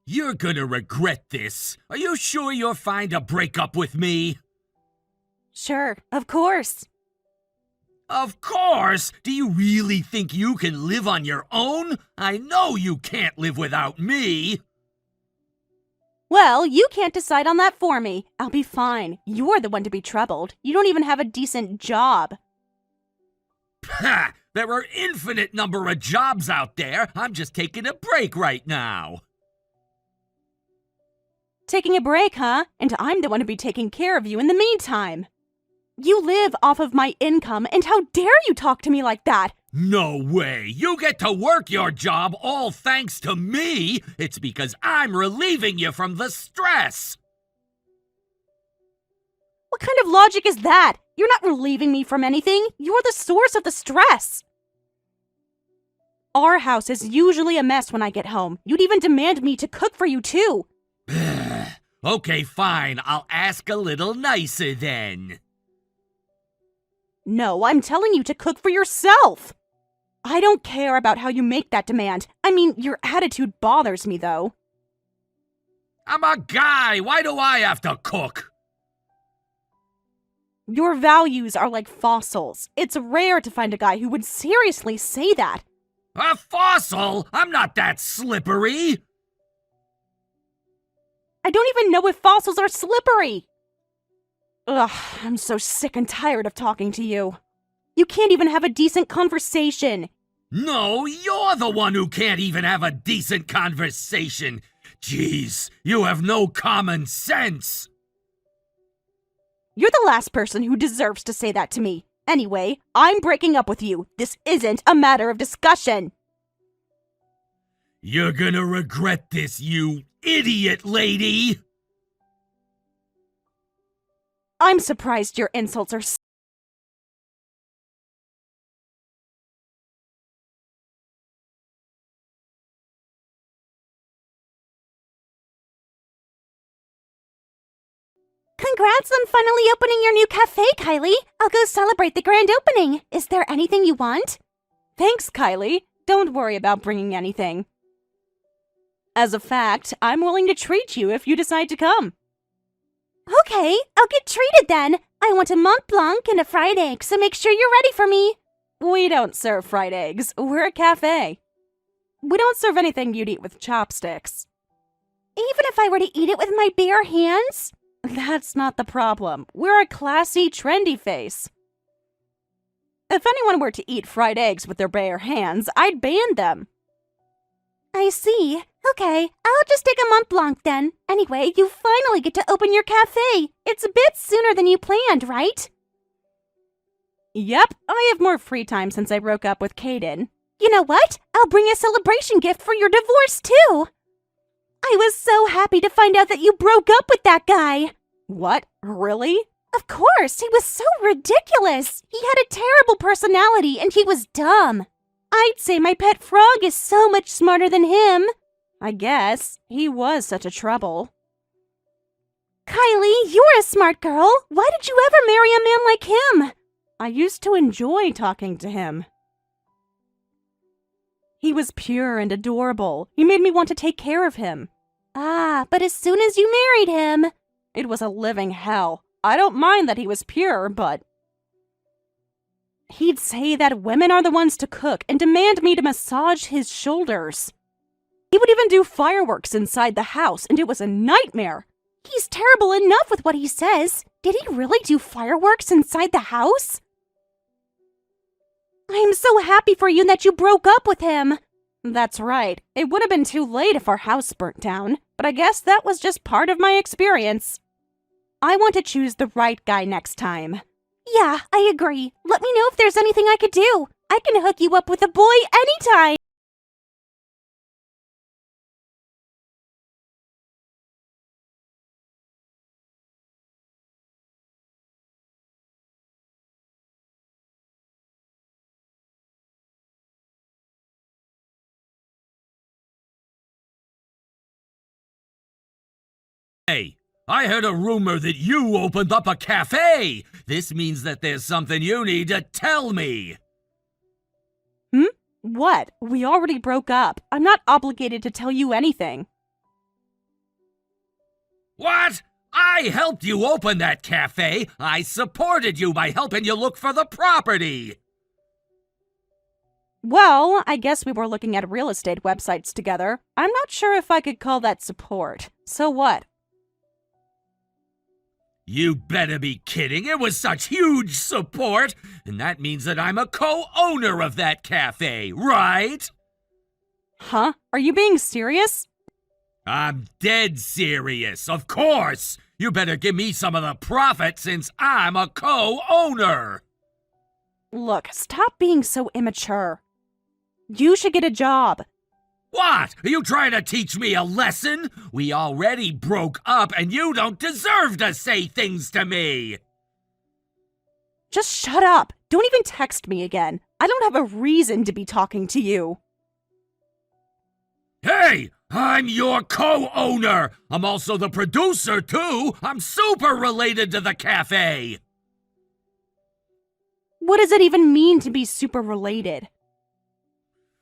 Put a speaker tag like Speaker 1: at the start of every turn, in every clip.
Speaker 1: You're gonna regret this. Are you sure you're fine to break up with me?
Speaker 2: Sure, of course.
Speaker 1: Of course! Do you really think you can live on your own? I know you can't live without me!
Speaker 2: Well, you can't decide on that for me. I'll be fine. You're the one to be troubled. You don't even have a decent job.
Speaker 1: Ha! There are infinite number of jobs out there. I'm just taking a break right now.
Speaker 2: Taking a break, huh? And I'm the one to be taking care of you in the meantime. You live off of my income, and how dare you talk to me like that?
Speaker 1: No way! You get to work your job all thanks to me! It's because I'm relieving you from the stress!
Speaker 2: What kind of logic is that? You're not relieving me from anything. You're the source of the stress. Our house is usually a mess when I get home. You'd even demand me to cook for you, too.
Speaker 1: Okay, fine. I'll ask a little nicer then.
Speaker 2: No, I'm telling you to cook for yourself. I don't care about how you make that demand. I mean, your attitude bothers me, though.
Speaker 1: I'm a guy. Why do I have to cook?
Speaker 2: Your values are like fossils. It's rare to find a guy who would seriously say that.
Speaker 1: A fossil? I'm not that slippery.
Speaker 2: I don't even know if fossils are slippery. Ugh, I'm so sick and tired of talking to you. You can't even have a decent conversation.
Speaker 1: No, you're the one who can't even have a decent conversation. Jeez, you have no common sense.
Speaker 2: You're the last person who deserves to say that to me. Anyway, I'm breaking up with you. This isn't a matter of discussion.
Speaker 1: You're gonna regret this, you idiot lady!
Speaker 2: I'm surprised your insults are Congrats on finally opening your new cafe, Kylie. I'll go celebrate the grand opening. Is there anything you want? Thanks, Kylie. Don't worry about bringing anything. As a fact, I'm willing to treat you if you decide to come. Okay, I'll get treated then. I want a Mont Blanc and a fried egg, so make sure you're ready for me. We don't serve fried eggs. We're a cafe. We don't serve anything you'd eat with chopsticks. Even if I were to eat it with my bare hands? That's not the problem. We're a classy, trendy face. If anyone were to eat fried eggs with their bare hands, I'd ban them. I see. Okay, I'll just take a Mont Blanc then. Anyway, you finally get to open your cafe. It's a bit sooner than you planned, right? Yep, I have more free time since I broke up with Caden. You know what? I'll bring a celebration gift for your divorce, too. I was so happy to find out that you broke up with that guy. What? Really? Of course, he was so ridiculous. He had a terrible personality and he was dumb. I'd say my pet frog is so much smarter than him. I guess. He was such a trouble. Kylie, you're a smart girl. Why did you ever marry a man like him? I used to enjoy talking to him. He was pure and adorable. He made me want to take care of him. Ah, but as soon as you married him... It was a living hell. I don't mind that he was pure, but... He'd say that women are the ones to cook and demand me to massage his shoulders. He would even do fireworks inside the house, and it was a nightmare. He's terrible enough with what he says. Did he really do fireworks inside the house? I'm so happy for you that you broke up with him. That's right. It would have been too late if our house burnt down, but I guess that was just part of my experience. I want to choose the right guy next time. Yeah, I agree. Let me know if there's anything I could do. I can hook you up with a boy anytime.
Speaker 1: Hey, I heard a rumor that you opened up a cafe. This means that there's something you need to tell me.
Speaker 2: What? We already broke up. I'm not obligated to tell you anything.
Speaker 1: What? I helped you open that cafe. I supported you by helping you look for the property.
Speaker 2: Well, I guess we were looking at real estate websites together. I'm not sure if I could call that support. So what?
Speaker 1: You better be kidding. It was such huge support. And that means that I'm a co-owner of that cafe, right?
Speaker 2: Huh? Are you being serious?
Speaker 1: I'm dead serious, of course. You better give me some of the profit since I'm a co-owner.
Speaker 2: Look, stop being so immature. You should get a job.
Speaker 1: What? Are you trying to teach me a lesson? We already broke up and you don't deserve to say things to me.
Speaker 2: Just shut up. Don't even text me again. I don't have a reason to be talking to you.
Speaker 1: Hey, I'm your co-owner. I'm also the producer, too. I'm super related to the cafe.
Speaker 2: What does it even mean to be super related?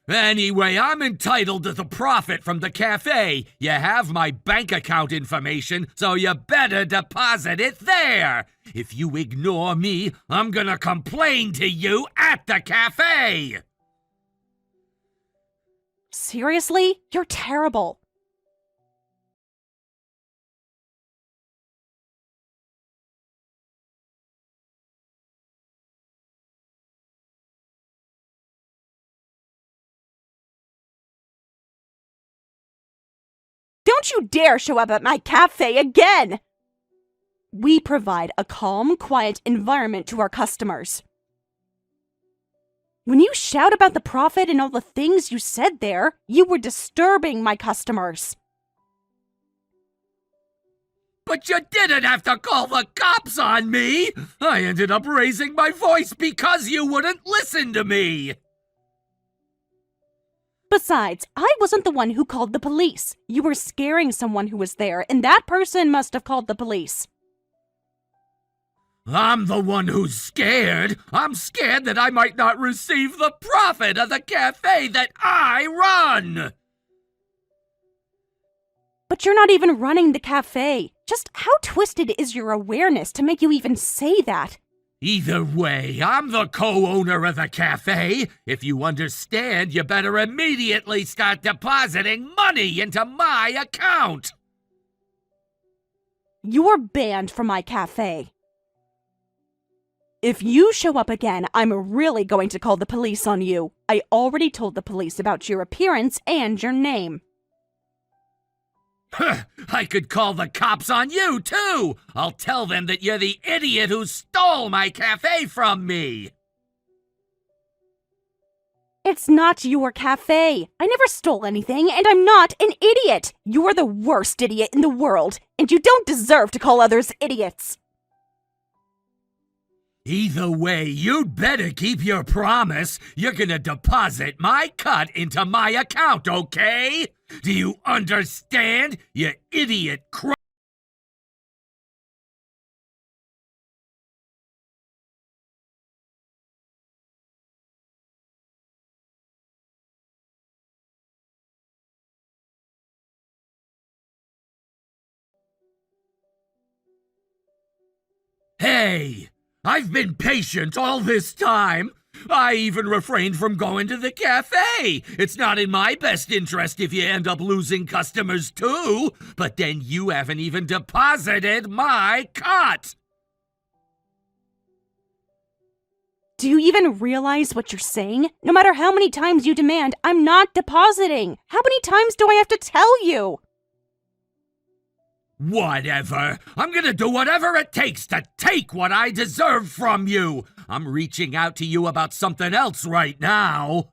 Speaker 1: Anyway, I'm entitled to the profit from the cafe. You have my bank account information, so you better deposit it there. If you ignore me, I'm gonna complain to you at the cafe.
Speaker 2: Seriously? You're terrible. Don't you dare show up at my cafe again! We provide a calm, quiet environment to our customers. When you shout about the profit and all the things you said there, you were disturbing my customers.
Speaker 1: But you didn't have to call the cops on me! I ended up raising my voice because you wouldn't listen to me!
Speaker 2: Besides, I wasn't the one who called the police. You were scaring someone who was there, and that person must have called the police.
Speaker 1: I'm the one who's scared. I'm scared that I might not receive the profit of the cafe that I run!
Speaker 2: But you're not even running the cafe. Just how twisted is your awareness to make you even say that?
Speaker 1: Either way, I'm the co-owner of the cafe. If you understand, you better immediately start depositing money into my account.
Speaker 2: You're banned from my cafe. If you show up again, I'm really going to call the police on you. I already told the police about your appearance and your name.
Speaker 1: I could call the cops on you, too! I'll tell them that you're the idiot who stole my cafe from me!
Speaker 2: It's not your cafe. I never stole anything, and I'm not an idiot. You're the worst idiot in the world, and you don't deserve to call others idiots.
Speaker 1: Either way, you'd better keep your promise. You're gonna deposit my cut into my account, okay? Do you understand, you idiot Hey! I've been patient all this time! I even refrained from going to the cafe! It's not in my best interest if you end up losing customers too! But then you haven't even deposited my cut!
Speaker 2: Do you even realize what you're saying? No matter how many times you demand, I'm not depositing. How many times do I have to tell you?
Speaker 1: Whatever. I'm gonna do whatever it takes to take what I deserve from you. I'm reaching out to you about something else right now.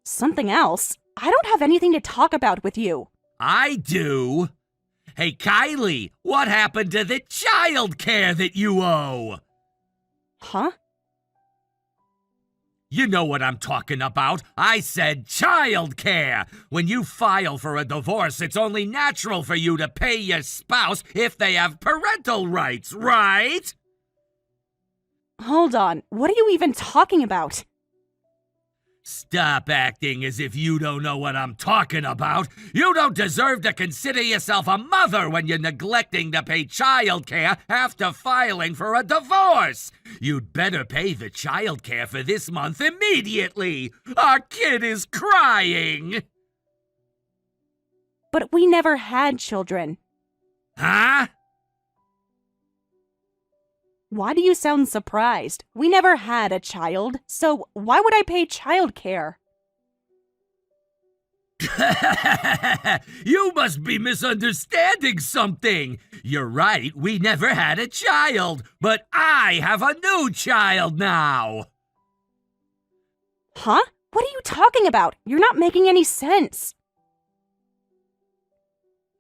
Speaker 2: Something else? I don't have anything to talk about with you.
Speaker 1: I do. Hey, Kylie, what happened to the child care that you owe?
Speaker 2: Huh?
Speaker 1: You know what I'm talking about. I said child care. When you file for a divorce, it's only natural for you to pay your spouse if they have parental rights, right?
Speaker 2: Hold on. What are you even talking about?
Speaker 1: Stop acting as if you don't know what I'm talking about. You don't deserve to consider yourself a mother when you're neglecting to pay child care after filing for a divorce. You'd better pay the child care for this month immediately. Our kid is crying.
Speaker 2: But we never had children.
Speaker 1: Huh?
Speaker 2: Why do you sound surprised? We never had a child, so why would I pay child care?
Speaker 1: You must be misunderstanding something. You're right, we never had a child, but I have a new child now.
Speaker 2: Huh? What are you talking about? You're not making any sense.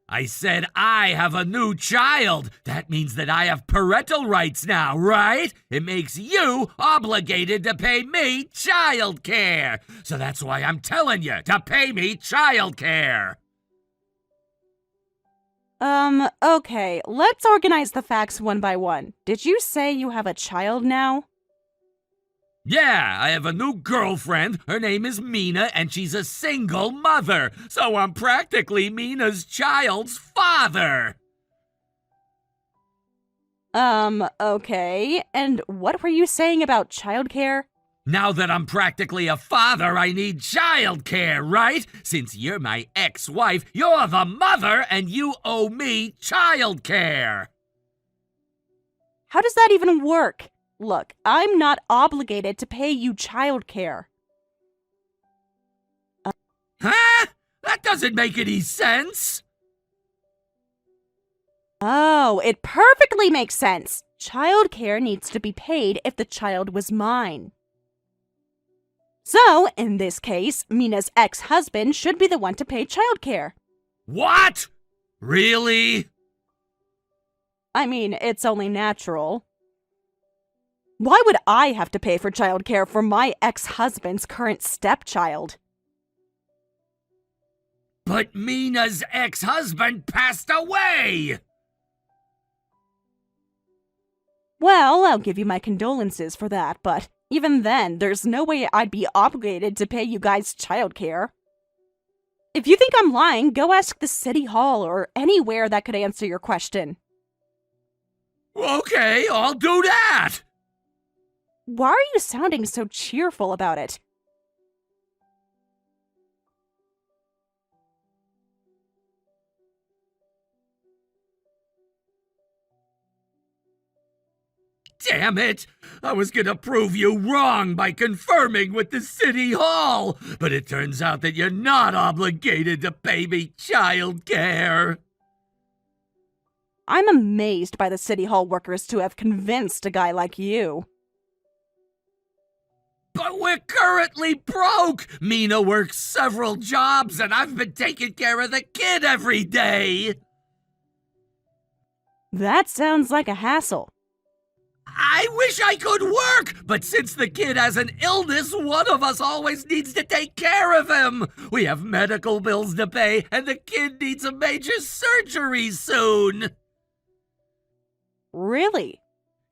Speaker 1: I said I have a new child. That means that I have parental rights now, right? It makes you obligated to pay me child care. So that's why I'm telling you to pay me child care.
Speaker 2: Okay, let's organize the facts one by one. Did you say you have a child now?
Speaker 1: Yeah, I have a new girlfriend. Her name is Mina, and she's a single mother. So I'm practically Mina's child's father.
Speaker 2: Okay. And what were you saying about childcare?
Speaker 1: Now that I'm practically a father, I need child care, right? Since you're my ex-wife, you're the mother, and you owe me child care.
Speaker 2: How does that even work? Look, I'm not obligated to pay you childcare.
Speaker 1: Huh? That doesn't make any sense.
Speaker 2: Oh, it perfectly makes sense. Childcare needs to be paid if the child was mine. So, in this case, Mina's ex-husband should be the one to pay childcare.
Speaker 1: What? Really?
Speaker 2: I mean, it's only natural. Why would I have to pay for childcare for my ex-husband's current stepchild?
Speaker 1: But Mina's ex-husband passed away!
Speaker 2: Well, I'll give you my condolences for that, but even then, there's no way I'd be obligated to pay you guys childcare. If you think I'm lying, go ask the city hall or anywhere that could answer your question.
Speaker 1: Okay, I'll do that!
Speaker 2: Why are you sounding so cheerful about it?
Speaker 1: Damn it! I was gonna prove you wrong by confirming with the city hall, but it turns out that you're not obligated to pay me child care.
Speaker 2: I'm amazed by the city hall workers to have convinced a guy like you.
Speaker 1: But we're currently broke! Mina works several jobs, and I've been taking care of the kid every day!
Speaker 2: That sounds like a hassle.
Speaker 1: I wish I could work, but since the kid has an illness, one of us always needs to take care of him. We have medical bills to pay, and the kid needs a major surgery soon.
Speaker 2: Really?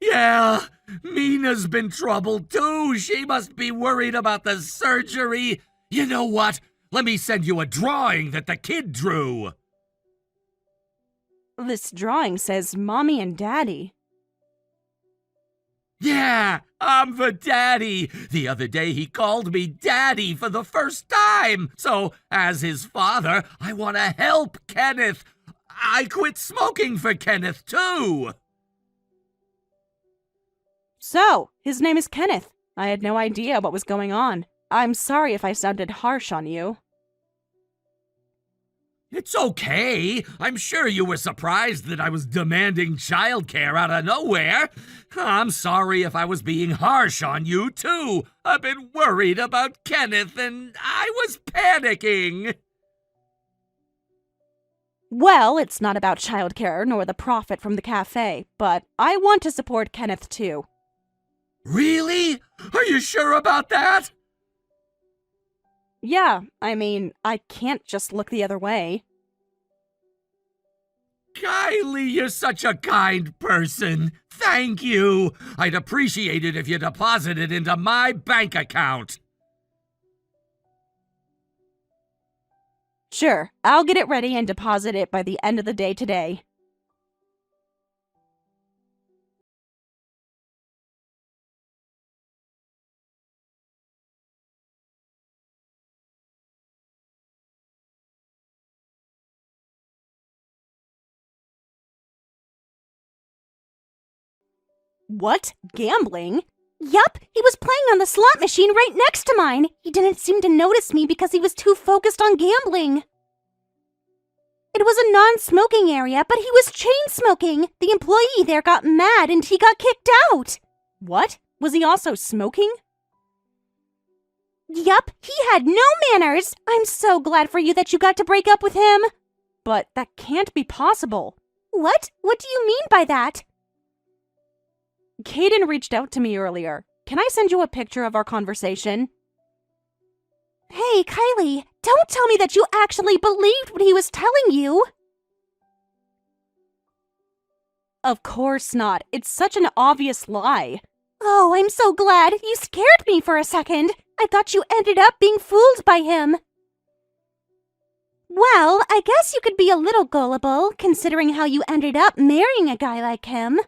Speaker 1: Yeah, Mina's been troubled too. She must be worried about the surgery. You know what? Let me send you a drawing that the kid drew.
Speaker 2: This drawing says Mommy and Daddy.
Speaker 1: Yeah, I'm the daddy. The other day he called me daddy for the first time. So, as his father, I want to help Kenneth. I quit smoking for Kenneth too.
Speaker 2: So, his name is Kenneth. I had no idea what was going on. I'm sorry if I sounded harsh on you.
Speaker 1: It's okay. I'm sure you were surprised that I was demanding childcare out of nowhere. I'm sorry if I was being harsh on you, too. I've been worried about Kenneth and I was panicking.
Speaker 2: Well, it's not about childcare nor the profit from the cafe, but I want to support Kenneth too.
Speaker 1: Really? Are you sure about that?
Speaker 2: Yeah, I mean, I can't just look the other way.
Speaker 1: Kylie, you're such a kind person. Thank you. I'd appreciate it if you deposited into my bank account.
Speaker 2: Sure, I'll get it ready and deposit it by the end of the day today. What? Gambling? Yup, he was playing on the slot machine right next to mine. He didn't seem to notice me because he was too focused on gambling. It was a non-smoking area, but he was chain-smoking. The employee there got mad and he got kicked out. What? Was he also smoking? Yup, he had no manners. I'm so glad for you that you got to break up with him. But that can't be possible. What? What do you mean by that? Caden reached out to me earlier. Can I send you a picture of our conversation? Hey, Kylie, don't tell me that you actually believed what he was telling you. Of course not. It's such an obvious lie. Oh, I'm so glad. You scared me for a second. I thought you ended up being fooled by him. Well, I guess you could be a little gullible, considering how you ended up marrying a guy like him.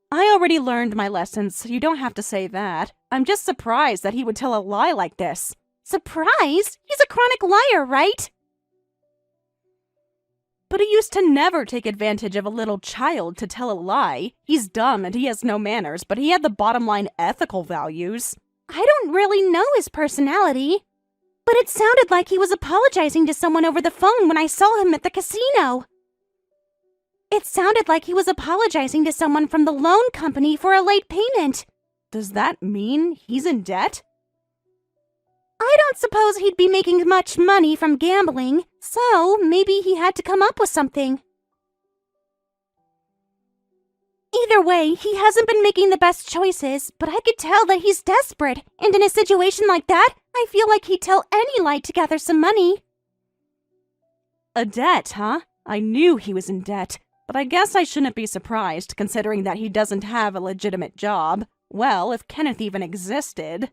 Speaker 2: I already learned my lessons, so you don't have to say that. I'm just surprised that he would tell a lie like this. Surprised? He's a chronic liar, right? But he used to never take advantage of a little child to tell a lie. He's dumb and he has no manners, but he had the bottom line ethical values. I don't really know his personality. But it sounded like he was apologizing to someone over the phone when I saw him at the casino. It sounded like he was apologizing to someone from the loan company for a late payment. Does that mean he's in debt? I don't suppose he'd be making much money from gambling, so maybe he had to come up with something. Either way, he hasn't been making the best choices, but I could tell that he's desperate, and in a situation like that, I feel like he'd tell any lie to gather some money. A debt, huh? I knew he was in debt. But I guess I shouldn't be surprised, considering that he doesn't have a legitimate job. Well, if Kenneth even existed.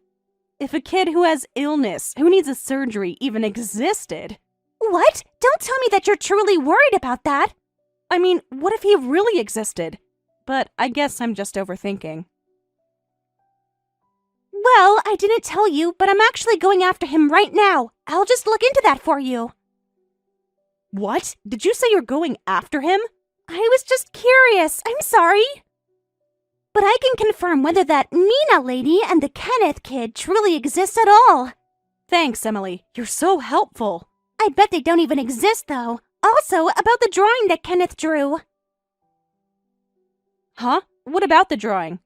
Speaker 2: If a kid who has illness, who needs a surgery, even existed. What? Don't tell me that you're truly worried about that. I mean, what if he really existed? But I guess I'm just overthinking. Well, I didn't tell you, but I'm actually going after him right now. I'll just look into that for you. What? Did you say you're going after him? I was just curious. I'm sorry. But I can confirm whether that Mina lady and the Kenneth kid truly exist at all. Thanks, Emily. You're so helpful. I bet they don't even exist, though. Also, about the drawing that Kenneth drew. Huh? What about the drawing?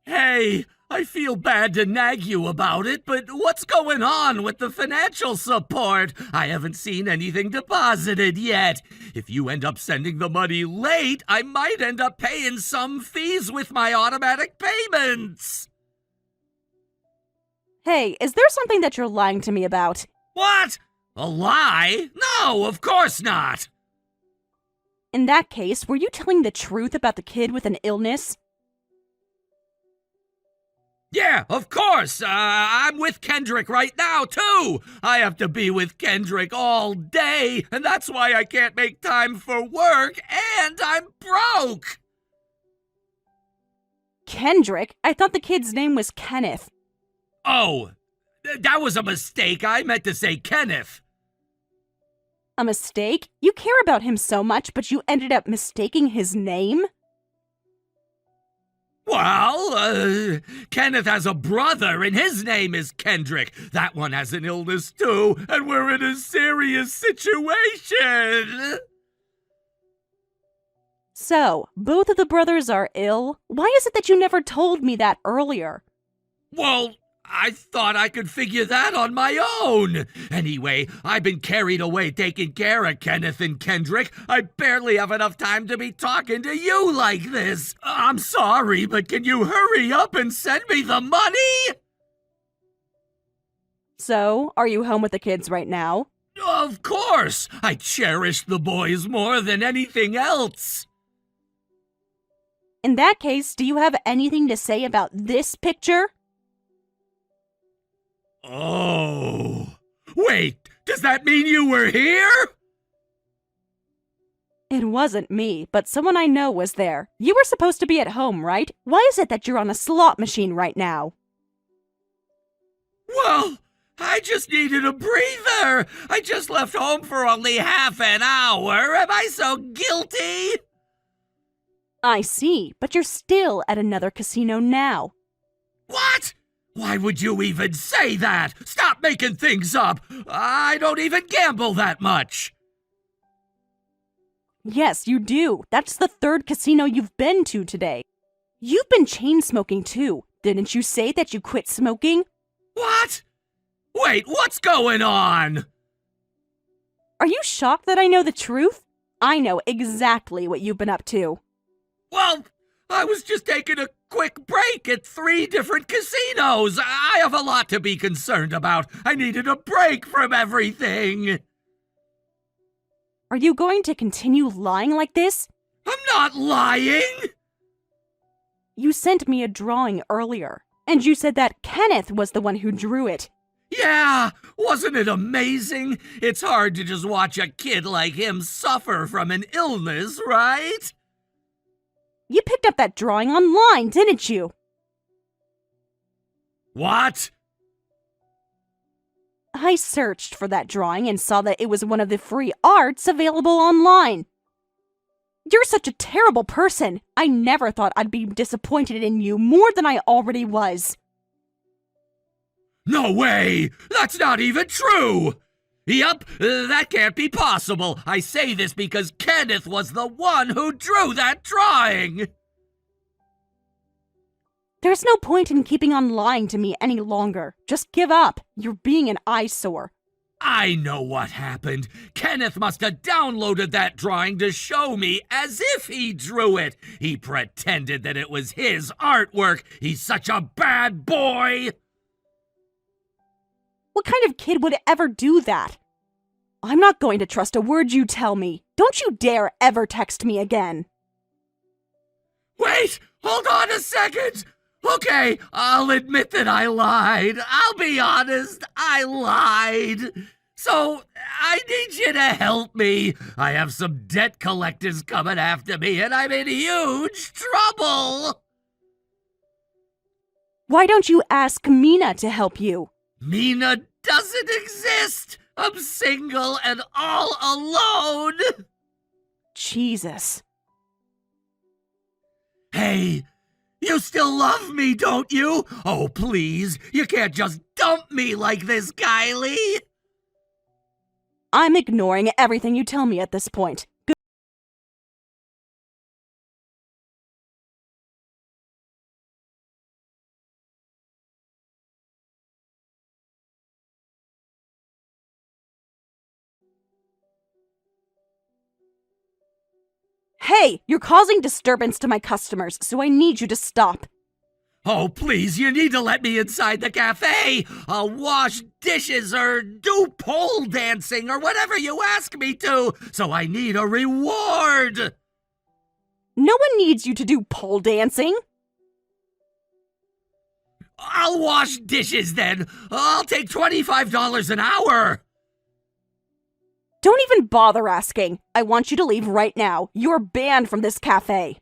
Speaker 1: Hey, I feel bad to nag you about it, but what's going on with the financial support? I haven't seen anything deposited yet. If you end up sending the money late, I might end up paying some fees with my automatic payments.
Speaker 2: Hey, is there something that you're lying to me about?
Speaker 1: What? A lie? No, of course not.
Speaker 2: In that case, were you telling the truth about the kid with an illness?
Speaker 1: Yeah, of course. I'm with Kendrick right now, too. I have to be with Kendrick all day, and that's why I can't make time for work, and I'm broke.
Speaker 2: Kendrick? I thought the kid's name was Kenneth.
Speaker 1: Oh, that was a mistake. I meant to say Kenneth.
Speaker 2: A mistake? You care about him so much, but you ended up mistaking his name?
Speaker 1: Well, Kenneth has a brother, and his name is Kendrick. That one has an illness, too, and we're in a serious situation.
Speaker 2: So, both of the brothers are ill? Why is it that you never told me that earlier?
Speaker 1: Well, I thought I could figure that on my own. Anyway, I've been carried away taking care of Kenneth and Kendrick. I barely have enough time to be talking to you like this. I'm sorry, but can you hurry up and send me the money?
Speaker 2: So, are you home with the kids right now?
Speaker 1: Of course! I cherish the boys more than anything else!
Speaker 2: In that case, do you have anything to say about this picture?
Speaker 1: Oh. Wait, does that mean you were here?
Speaker 2: It wasn't me, but someone I know was there. You were supposed to be at home, right? Why is it that you're on a slot machine right now?
Speaker 1: Well, I just needed a breather. I just left home for only half an hour. Am I so guilty?
Speaker 2: I see, but you're still at another casino now.
Speaker 1: What? Why would you even say that? Stop making things up. I don't even gamble that much.
Speaker 2: Yes, you do. That's the third casino you've been to today. You've been chain smoking too. Didn't you say that you quit smoking?
Speaker 1: What? Wait, what's going on?
Speaker 2: Are you shocked that I know the truth? I know exactly what you've been up to.
Speaker 1: Well, I was just taking a quick break at 3 different casinos. I have a lot to be concerned about. I needed a break from everything.
Speaker 2: Are you going to continue lying like this?
Speaker 1: I'm not lying.
Speaker 2: You sent me a drawing earlier, and you said that Kenneth was the one who drew it.
Speaker 1: Yeah, wasn't it amazing? It's hard to just watch a kid like him suffer from an illness, right?
Speaker 2: You picked up that drawing online, didn't you?
Speaker 1: What?
Speaker 2: I searched for that drawing and saw that it was one of the free arts available online. You're such a terrible person. I never thought I'd be disappointed in you more than I already was.
Speaker 1: No way! That's not even true! Yup, that can't be possible. I say this because Kenneth was the one who drew that drawing.
Speaker 2: There's no point in keeping on lying to me any longer. Just give up. You're being an eyesore.
Speaker 1: I know what happened. Kenneth must have downloaded that drawing to show me as if he drew it. He pretended that it was his artwork. He's such a bad boy.
Speaker 2: What kind of kid would ever do that? I'm not going to trust a word you tell me. Don't you dare ever text me again.
Speaker 1: Wait, hold on a second. Okay, I'll admit that I lied. I'll be honest, I lied. So, I need you to help me. I have some debt collectors coming after me, and I'm in huge trouble.
Speaker 2: Why don't you ask Mina to help you?
Speaker 1: Mina doesn't exist. I'm single and all alone.
Speaker 2: Jesus.
Speaker 1: Hey, you still love me, don't you? Oh, please, you can't just dump me like this, Kylie.
Speaker 2: I'm ignoring everything you tell me at this point. Hey, you're causing disturbance to my customers, so I need you to stop.
Speaker 1: Oh, please, you need to let me inside the cafe. I'll wash dishes or do pole dancing or whatever you ask me to, so I need a reward.
Speaker 2: No one needs you to do pole dancing.
Speaker 1: I'll wash dishes then. I'll take $25 an hour.
Speaker 2: Don't even bother asking. I want you to leave right now. You're banned from this cafe.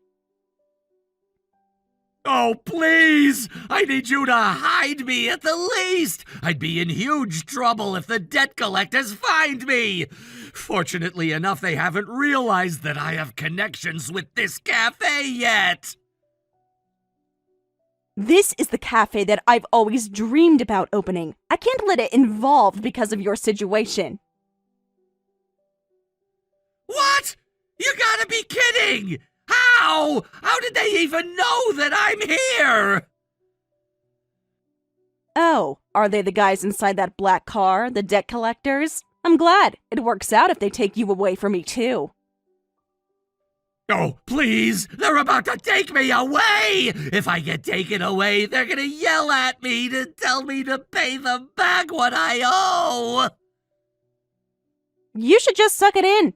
Speaker 1: Oh, please! I need you to hide me at the least! I'd be in huge trouble if the debt collectors find me! Fortunately enough, they haven't realized that I have connections with this cafe yet!
Speaker 2: This is the cafe that I've always dreamed about opening. I can't let it involve because of your situation.
Speaker 1: What? You gotta be kidding! How? How did they even know that I'm here?
Speaker 2: Oh, are they the guys inside that black car, the debt collectors? I'm glad. It works out if they take you away from me too.
Speaker 1: Oh, please! They're about to take me away! If I get taken away, they're gonna yell at me to tell me to pay them back what I owe!
Speaker 2: You should just suck it in.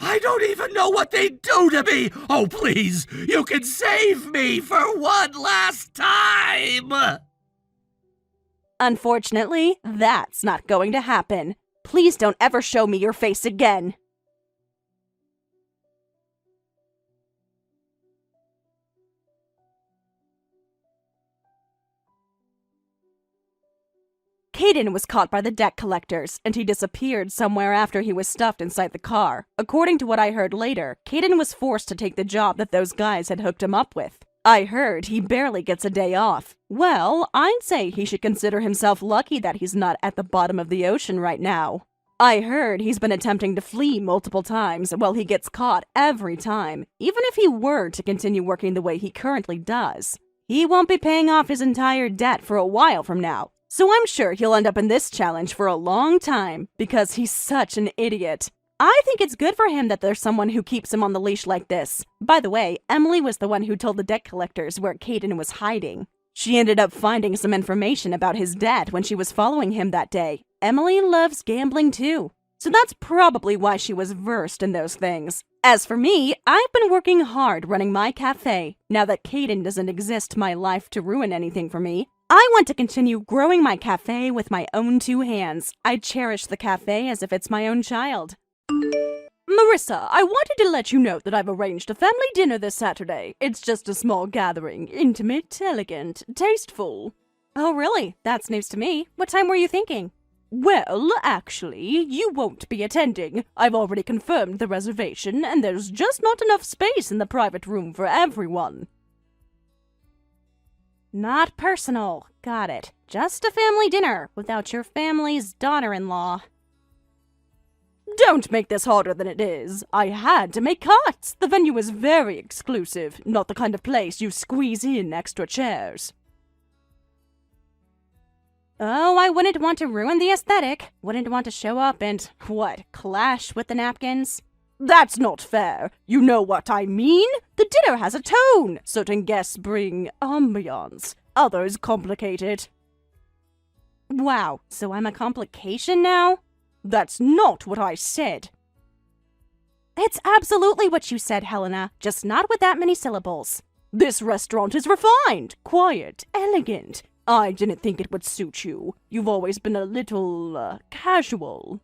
Speaker 1: I don't even know what they do to me! Oh, please, you can save me for one last time!
Speaker 2: Unfortunately, that's not going to happen. Please don't ever show me your face again. Caden was caught by the debt collectors, and he disappeared somewhere after he was stuffed inside the car. According to what I heard later, Caden was forced to take the job that those guys had hooked him up with. I heard he barely gets a day off. Well, I'd say he should consider himself lucky that he's not at the bottom of the ocean right now. I heard he's been attempting to flee multiple times while he gets caught every time. Even if he were to continue working the way he currently does, he won't be paying off his entire debt for a while from now. So I'm sure he'll end up in this challenge for a long time because he's such an idiot. I think it's good for him that there's someone who keeps him on the leash like this. By the way, Emily was the one who told the debt collectors where Caden was hiding. She ended up finding some information about his debt when she was following him that day. Emily loves gambling too, so that's probably why she was versed in those things. As for me, I've been working hard running my cafe. Now that Caden doesn't exist my life to ruin anything for me, I want to continue growing my cafe with my own 2 hands. I cherish the cafe as if it's my own child. Marissa, I wanted to let you know that I've arranged a family dinner this Saturday. It's just a small gathering. Intimate, elegant, tasteful. Oh, really? That's news to me. What time were you thinking? Well, actually, you won't be attending. I've already confirmed the reservation, and there's just not enough space in the private room for everyone. Not personal. Got it. Just a family dinner without your family's daughter-in-law. Don't make this harder than it is. I had to make cuts. The venue is very exclusive, not the kind of place you squeeze in extra chairs. Oh, I wouldn't want to ruin the aesthetic. Wouldn't want to show up and, clash with the napkins? That's not fair. You know what I mean? The dinner has a tone. Certain guests bring ambiance. Others complicate it. Wow, so I'm a complication now? That's not what I said. It's absolutely what you said, Helena, just not with that many syllables. This restaurant is refined, quiet, elegant. I didn't think it would suit you. You've always been a little, casual.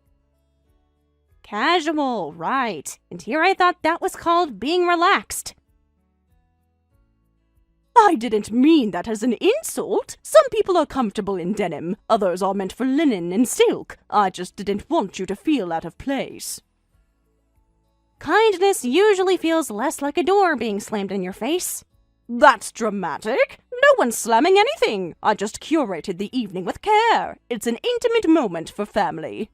Speaker 2: Casual, right. And here I thought that was called being relaxed. I didn't mean that as an insult. Some people are comfortable in denim. Others are meant for linen and silk. I just didn't want you to feel out of place. Kindness usually feels less like a door being slammed in your face. That's dramatic. No one's slamming anything. I just curated the evening with care. It's an intimate moment for family.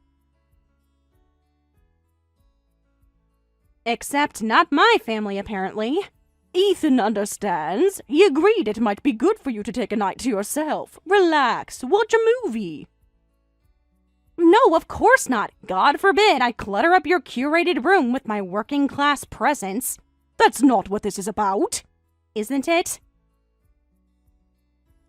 Speaker 2: Except not my family, apparently. Ethan understands. He agreed it might be good for you to take a night to yourself. Relax, watch a movie. No, of course not. God forbid I clutter up your curated room with my working class presence. That's not what this is about. Isn't it?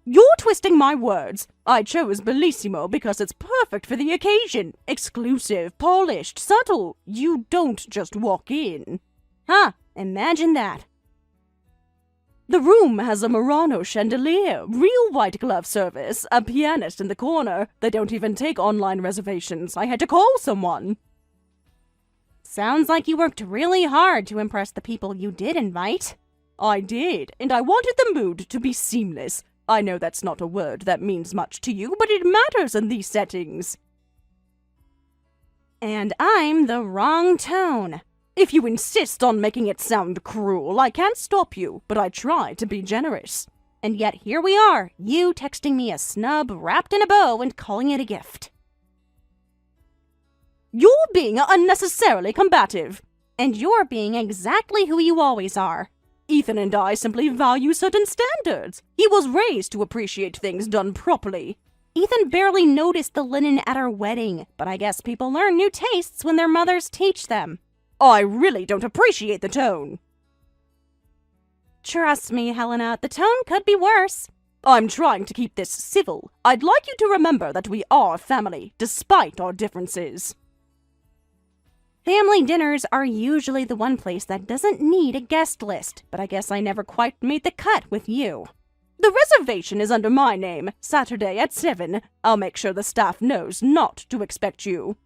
Speaker 2: You're twisting my words. I chose Bellissimo because it's perfect for the occasion. Exclusive, polished, subtle. You don't just walk in. Huh, imagine that. The room has a Murano chandelier, real white glove service, a pianist in the corner. They don't even take online reservations. I had to call someone. Sounds like you worked really hard to impress the people you did invite. I did, and I wanted the mood to be seamless. I know that's not a word that means much to you, but it matters in these settings. And I'm the wrong tone. If you insist on making it sound cruel, I can't stop you, but I try to be generous. And yet here we are, you texting me a snub wrapped in a bow and calling it a gift. You're being unnecessarily combative. And you're being exactly who you always are. Ethan and I simply value certain standards. He was raised to appreciate things done properly. Ethan barely noticed the linen at our wedding, but I guess people learn new tastes when their mothers teach them. I really don't appreciate the tone. Trust me, Helena, the tone could be worse. I'm trying to keep this civil. I'd like you to remember that we are family, despite our differences. Family dinners are usually the one place that doesn't need a guest list, but I guess I never quite made the cut with you. The reservation is under my name, Saturday at 7. I'll make sure the staff knows not to expect you.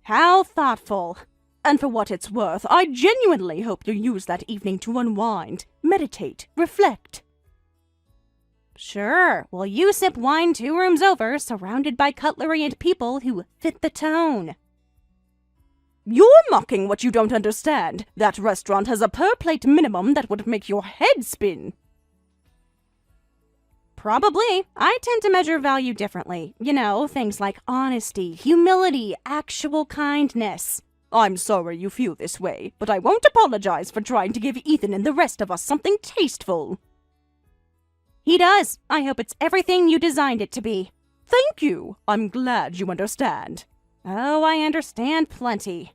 Speaker 2: How thoughtful. And for what it's worth, I genuinely hope you use that evening to unwind, meditate, reflect. Sure, well, you sip wine 2 rooms over, surrounded by cutlery and people who fit the tone. You're mocking what you don't understand. That restaurant has a per-plate minimum that would make your head spin. Probably. I tend to measure value differently. You know, things like honesty, humility, actual kindness. I'm sorry you feel this way, but I won't apologize for trying to give Ethan and the rest of us something tasteful. He does. I hope it's everything you designed it to be. Thank you. I'm glad you understand. Oh, I understand plenty.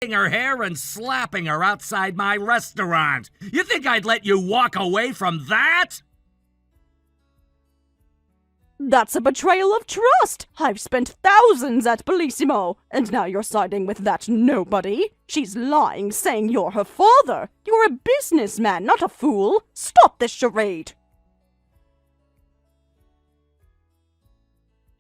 Speaker 1: her hair and slapping her outside my restaurant. You think I'd let you walk away from that?
Speaker 2: That's a betrayal of trust! I've spent thousands at Bellissimo, and now you're siding with that nobody? She's lying, saying you're her father. You're a businessman, not a fool. Stop this charade.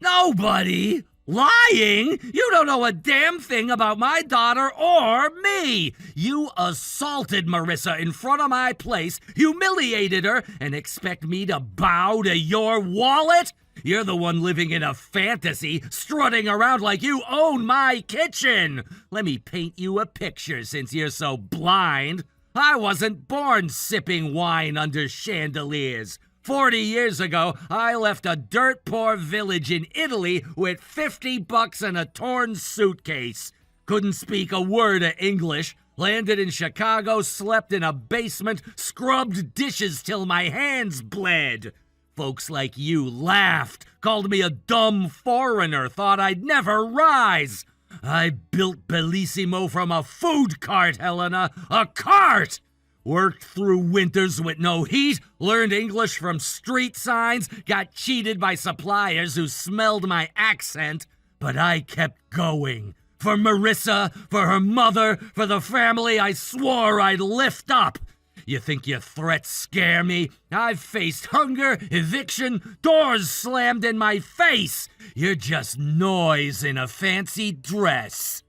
Speaker 1: Nobody? Lying? You don't know a damn thing about my daughter or me. You assaulted Marissa in front of my place, humiliated her, and expect me to bow to your wallet? You're the one living in a fantasy, strutting around like you own my kitchen. Let me paint you a picture since you're so blind. I wasn't born sipping wine under chandeliers. 40 years ago, I left a dirt-poor village in Italy with $50 and a torn suitcase. Couldn't speak a word of English. Landed in Chicago, slept in a basement, scrubbed dishes till my hands bled. Folks like you laughed, called me a dumb foreigner, thought I'd never rise. I built Bellissimo from a food cart, Helena, a cart! Worked through winters with no heat, learned English from street signs, got cheated by suppliers who smelled my accent, but I kept going. For Marissa, for her mother, for the family I swore I'd lift up. You think your threats scare me? I've faced hunger, eviction, doors slammed in my face. You're just noise in a fancy dress.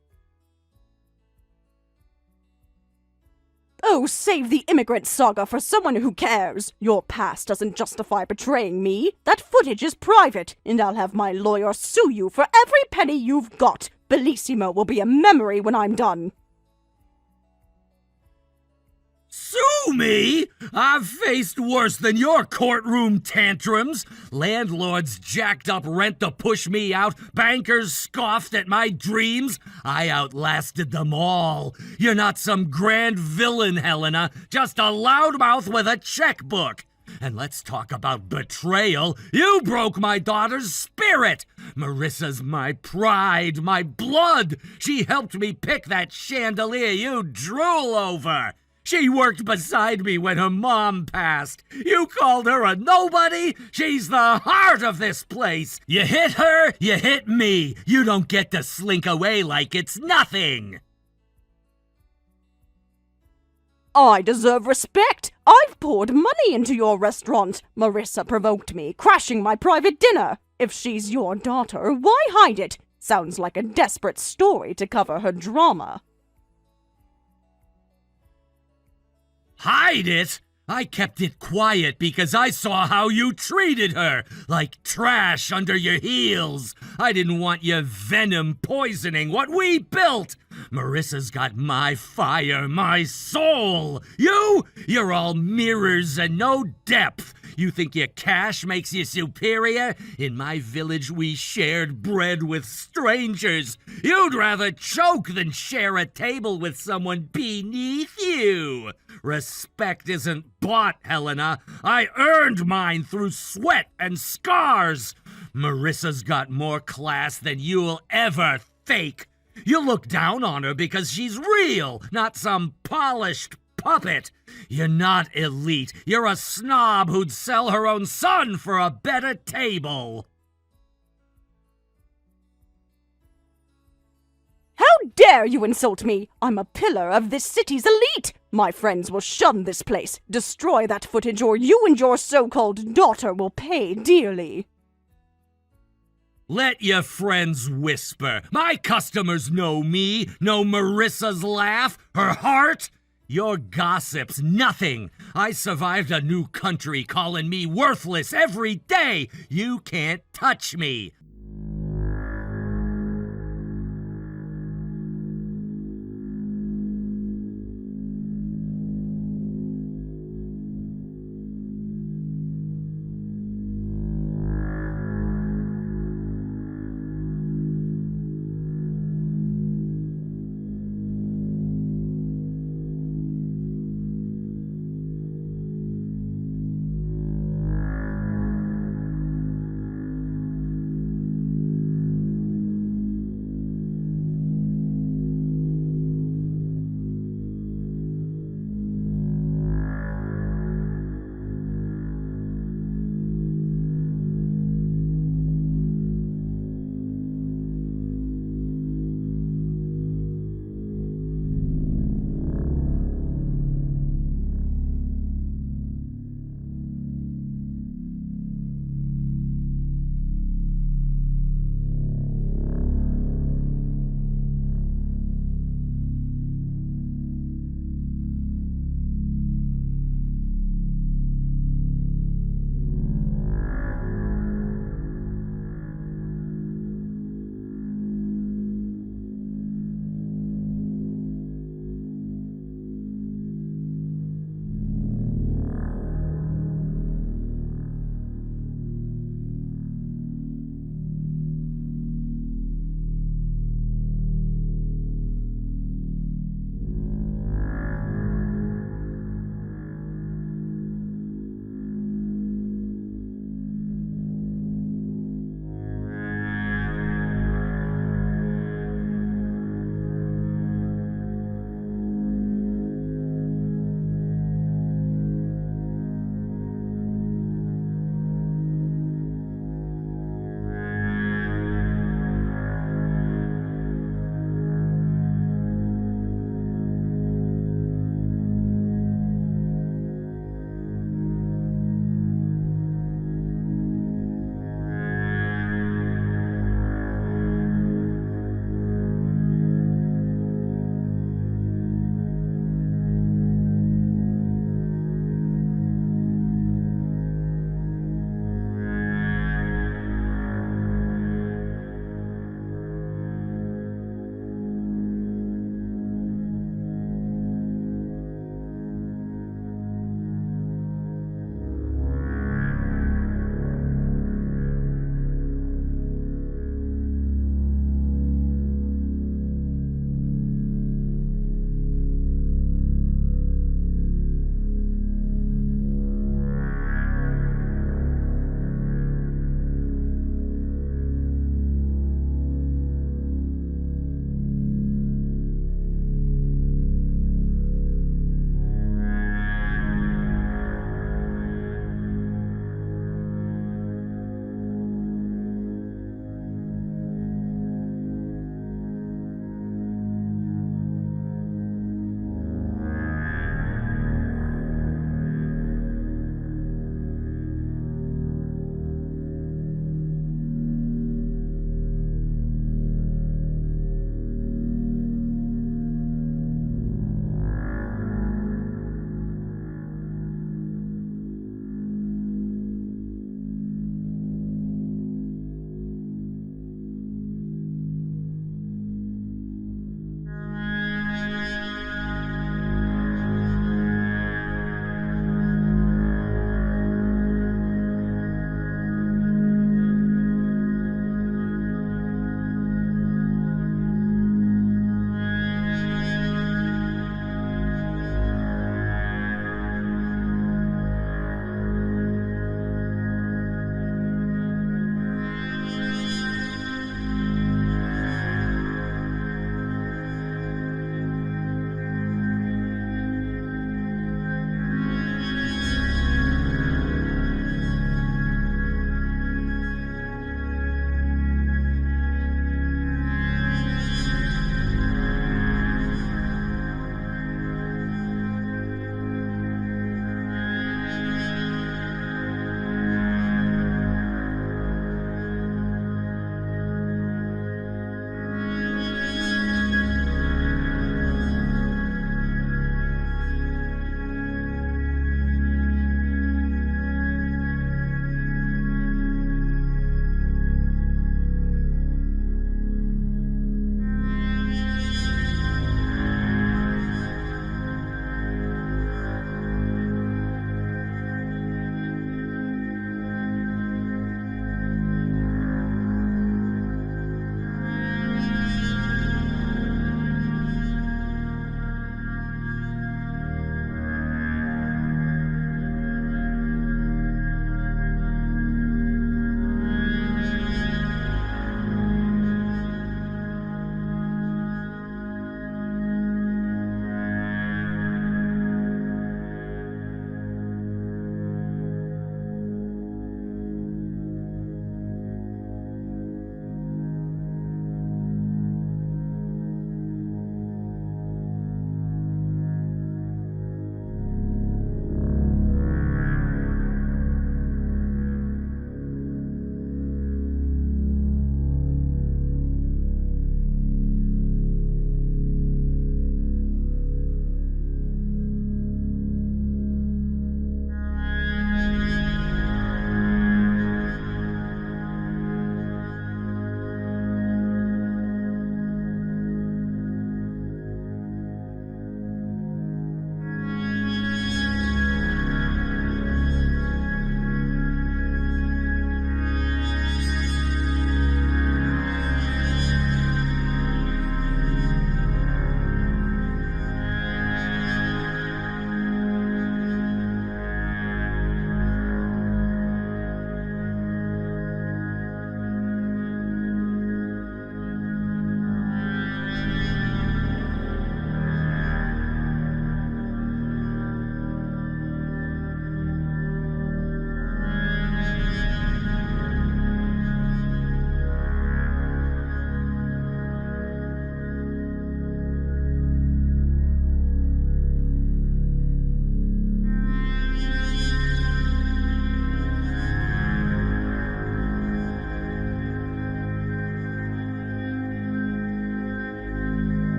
Speaker 2: Oh, save the immigrant saga for someone who cares. Your past doesn't justify betraying me. That footage is private, and I'll have my lawyer sue you for every penny you've got. Bellissimo will be a memory when I'm done.
Speaker 1: Sue me? I've faced worse than your courtroom tantrums. Landlords jacked up rent to push me out. Bankers scoffed at my dreams. I outlasted them all. You're not some grand villain, Helena. Just a loudmouth with a checkbook. And let's talk about betrayal. You broke my daughter's spirit. Marissa's my pride, my blood. She helped me pick that chandelier you drool over. She worked beside me when her mom passed. You called her a nobody? She's the heart of this place. You hit her, you hit me. You don't get to slink away like it's nothing.
Speaker 2: I deserve respect. I've poured money into your restaurant. Marissa provoked me, crashing my private dinner. If she's your daughter, why hide it? Sounds like a desperate story to cover her drama.
Speaker 1: Hide it? I kept it quiet because I saw how you treated her, like trash under your heels. I didn't want your venom poisoning what we built. Marissa's got my fire, my soul. You're all mirrors and no depth. You think your cash makes you superior? In my village, we shared bread with strangers. You'd rather choke than share a table with someone beneath you. Respect isn't bought, Helena. I earned mine through sweat and scars. Marissa's got more class than you'll ever fake. You look down on her because she's real, not some polished puppet. You're not elite. You're a snob who'd sell her own son for a better table.
Speaker 2: How dare you insult me? I'm a pillar of this city's elite. My friends will shun this place. Destroy that footage or you and your so-called daughter will pay dearly.
Speaker 1: Let your friends whisper. My customers know me, know Marissa's laugh, her heart. Your gossip's nothing. I survived a new country calling me worthless every day. You can't touch me.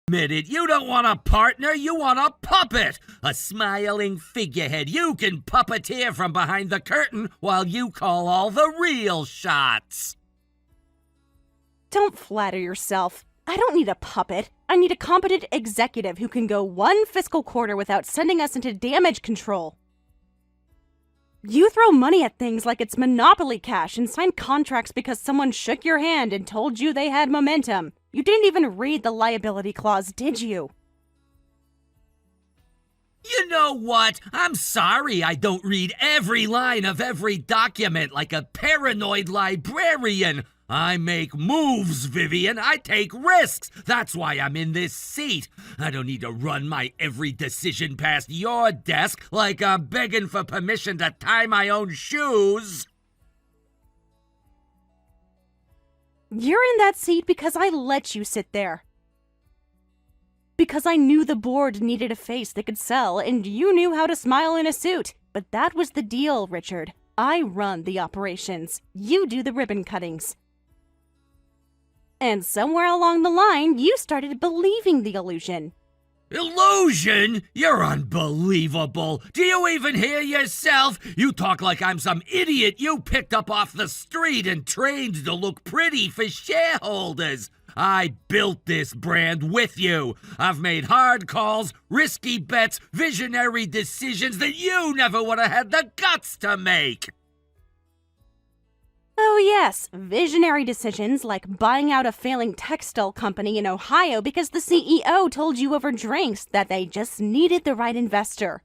Speaker 1: Admit it, you don't want a partner, you want a puppet! A smiling figurehead you can puppeteer from behind the curtain while you call all the real shots.
Speaker 2: Don't flatter yourself. I don't need a puppet. I need a competent executive who can go one fiscal quarter without sending us into damage control. You throw money at things like it's monopoly cash and sign contracts because someone shook your hand and told you they had momentum. You didn't even read the liability clause, did you?
Speaker 1: You know what? I'm sorry I don't read every line of every document like a paranoid librarian. I make moves, Vivian. I take risks. That's why I'm in this seat. I don't need to run my every decision past your desk like I'm begging for permission to tie my own shoes.
Speaker 2: You're in that seat because I let you sit there. Because I knew the board needed a face that could sell, and you knew how to smile in a suit. But that was the deal, Richard. I run the operations. You do the ribbon cuttings. And somewhere along the line, you started believing the illusion.
Speaker 1: Illusion? You're unbelievable. Do you even hear yourself? You talk like I'm some idiot you picked up off the street and trained to look pretty for shareholders. I built this brand with you. I've made hard calls, risky bets, visionary decisions that you never would have had the guts to make.
Speaker 2: Oh yes, visionary decisions like buying out a failing textile company in Ohio because the CEO told you over drinks that they just needed the right investor.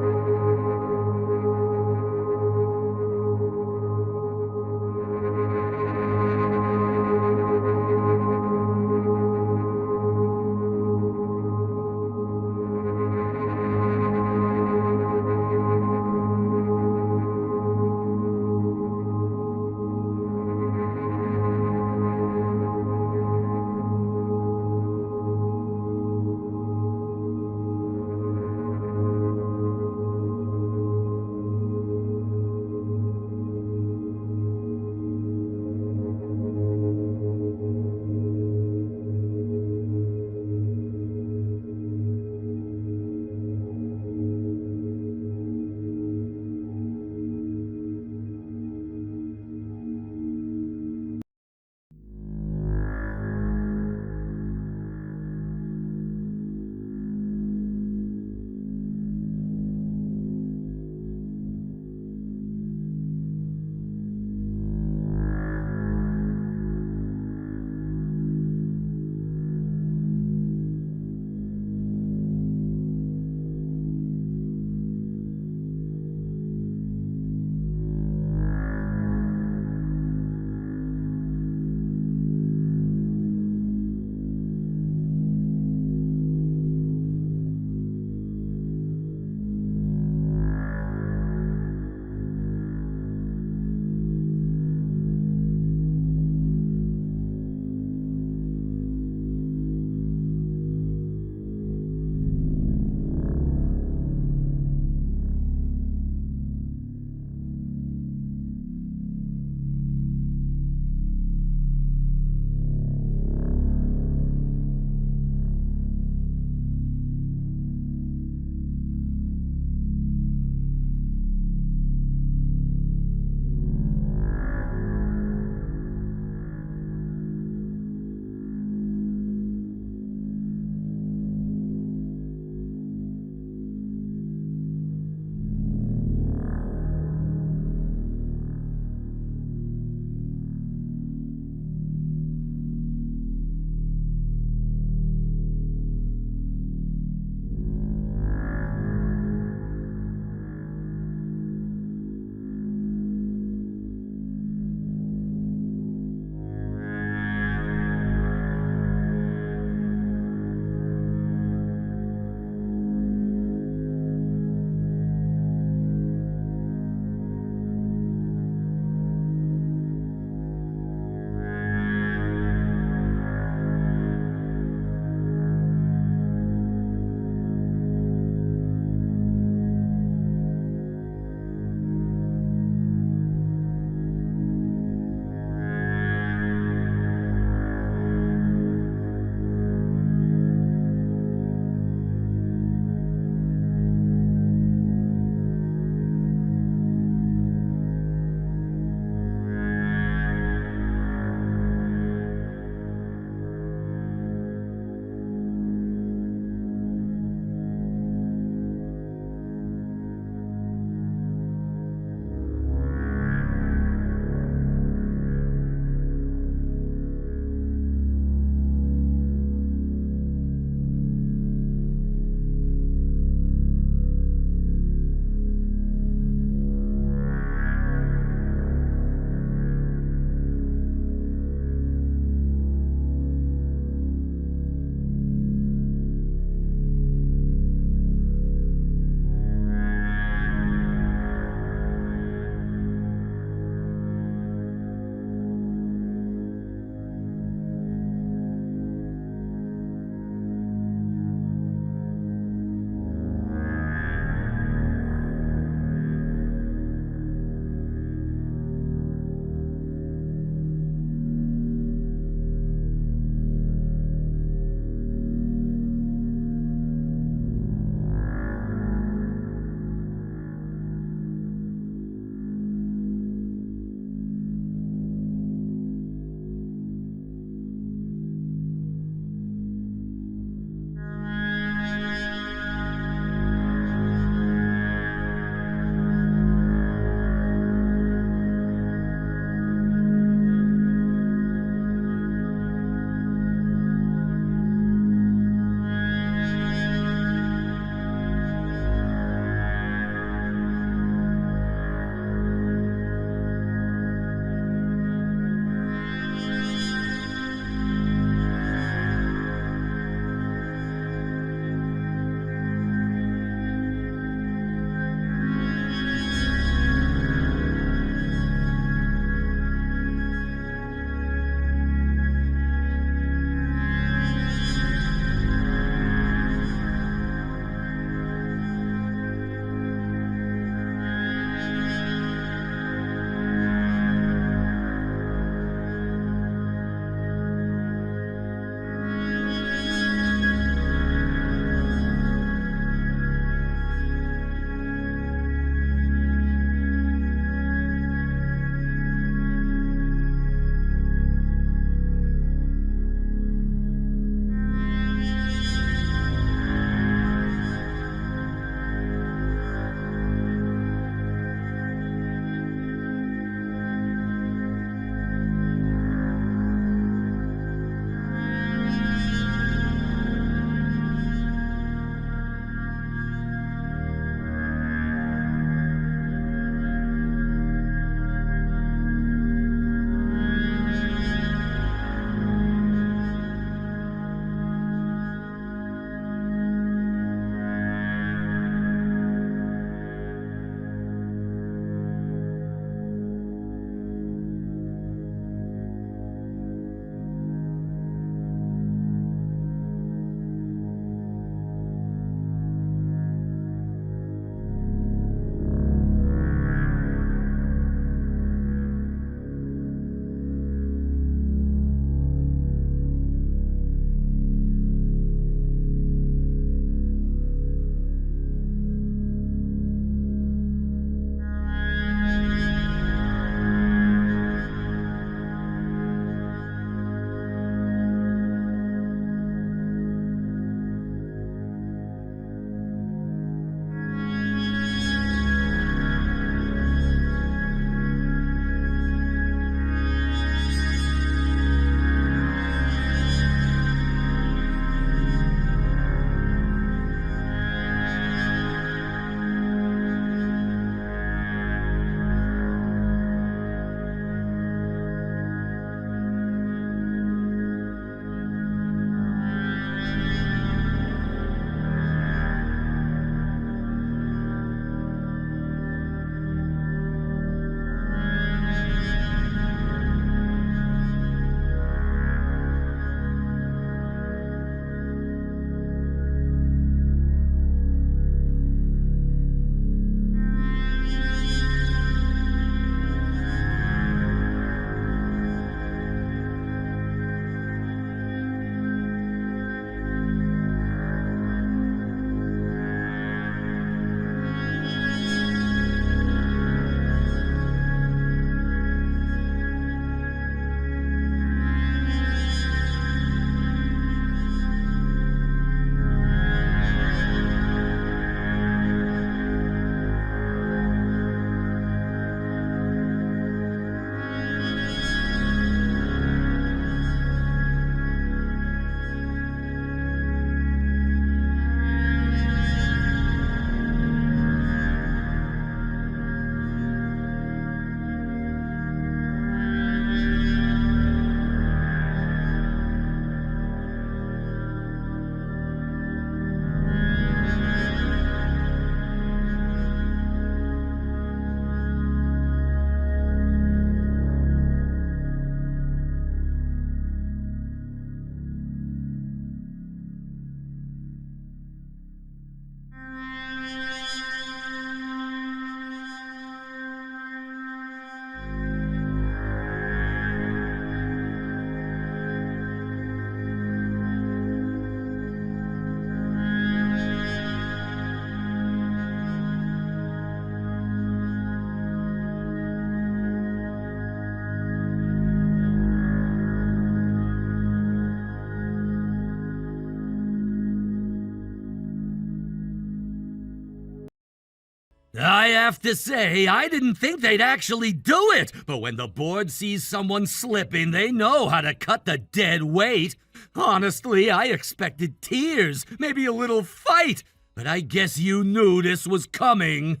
Speaker 1: I have to say, I didn't think they'd actually do it, but when the board sees someone slipping, they know how to cut the dead weight. Honestly, I expected tears, maybe a little fight, but I guess you knew this was coming.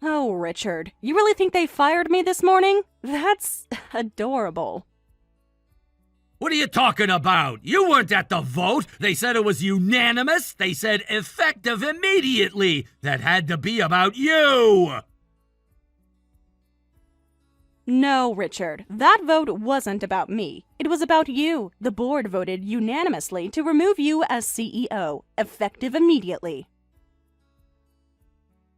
Speaker 2: Oh, Richard, you really think they fired me this morning? That's adorable.
Speaker 1: What are you talking about? You weren't at the vote. They said it was unanimous. They said effective immediately. That had to be about you.
Speaker 2: No, Richard, that vote wasn't about me. It was about you. The board voted unanimously to remove you as CEO, effective immediately.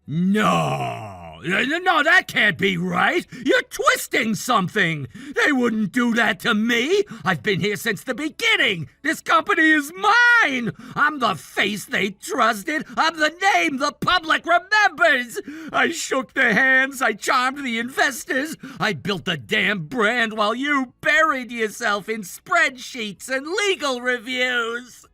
Speaker 1: No, that can't be right. You're twisting something. They wouldn't do that to me. I've been here since the beginning. This company is mine. I'm the face they trusted. I'm the name the public remembers. I shook their hands. I charmed the investors. I built the damn brand while you buried yourself in spreadsheets and legal reviews.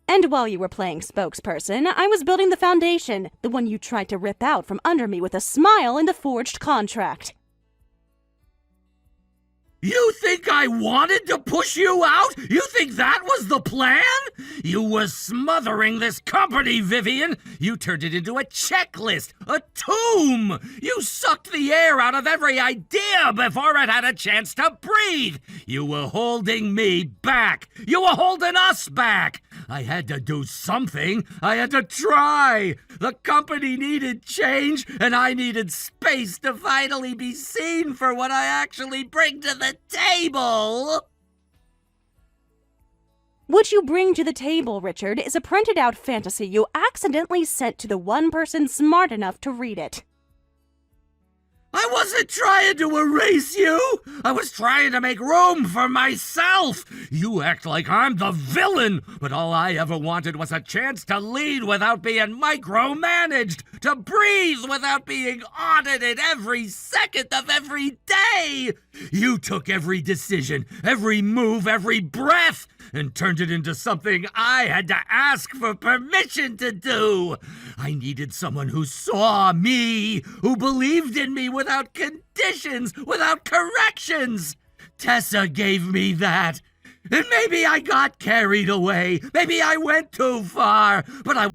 Speaker 2: And while you were playing spokesperson, I was building the foundation, the one you tried to rip out from under me with a smile and a forged contract.
Speaker 1: You think I wanted to push you out? You think that was the plan? You were smothering this company, Vivian. You turned it into a checklist, a tomb. You sucked the air out of every idea before it had a chance to breathe. You were holding me back. You were holding us back. I had to do something. I had to try. The company needed change, and I needed space to finally be seen for what I actually bring to the table.
Speaker 2: What you bring to the table, Richard, is a printed out fantasy you accidentally sent to the one person smart enough to read it.
Speaker 1: I wasn't trying to erase you. I was trying to make room for myself. You act like I'm the villain, but all I ever wanted was a chance to lead without being micromanaged, to breathe without being audited every second of every day. You took every decision, every move, every breath, and turned it into something I had to ask for permission to do. I needed someone who saw me, who believed in me without conditions, without corrections. Tessa gave me that. And maybe I got carried away. Maybe I went too far, but I